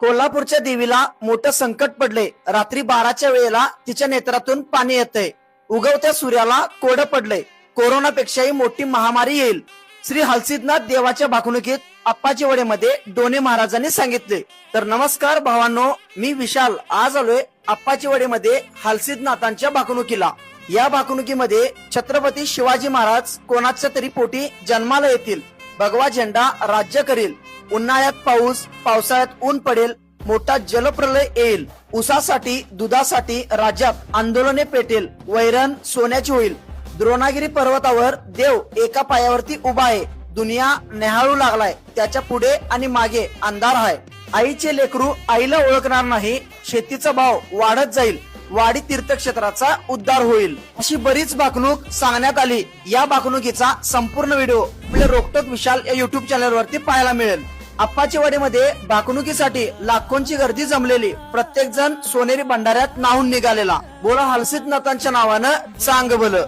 कोल्हापूरच्या देवीला मोठं संकट पडले। रात्री 12च्या वेळेला तिच्या नेत्रातून पाणी येतंय। उगवत्या सूर्याला कोडं पडलंय। कोरोनापेक्षाही मोठी महामारी येईल। श्री हलसिद्धनाथ देवाच्या भाकणुकीत आप्पाची वडेमध्ये डोने महाराजांनी सांगितले। तर नमस्कार भावांनो, मी विशाल आज आलोय आप्पाची वडेमध्ये हलसिद्धनाथांच्या भाकणुकीला। या भाकणुकीमध्ये छत्रपती शिवाजी महाराज कोणाच्या तरी पोटी जन्माला येतील। भगवा झेंडा राज्य करील। उन्हाळ्यात पाऊस, पावसाळ्यात ऊन पडेल। मोठा जलप्रलय येईल। ऊसासाठी दुधासाठी राज्यात आंदोलने पेटेल। वैरण सोन्याची होईल। द्रोणागिरी पर्वतावर देव एका पायावरती उभा आहे। दुनिया नेहाळू लागलाय। त्याच्या पुढे आणि मागे अंधार आहे। आईचे लेकरू आईला ओळखणार नाही। शेतीचा भाव वाढत जाईल। वाडी तीर्थक्षेत्राचा उद्धार होईल। अशी बरीच भाकणूक सांगण्यात आली। या भाकणुकीचा संपूर्ण व्हिडिओ आपल्या रोकटोक विशाल या युट्यूब चॅनल वरती पाहायला मिळेल। आप्पाची वडेमध्ये भाकणुकीसाठी लाखोंची गर्दी जमलेली। प्रत्येक जण सोनेरी भंडाऱ्यात नाहून निघालेला। बोला हलसिद्धनाथांच्या नावानं चांग भलं।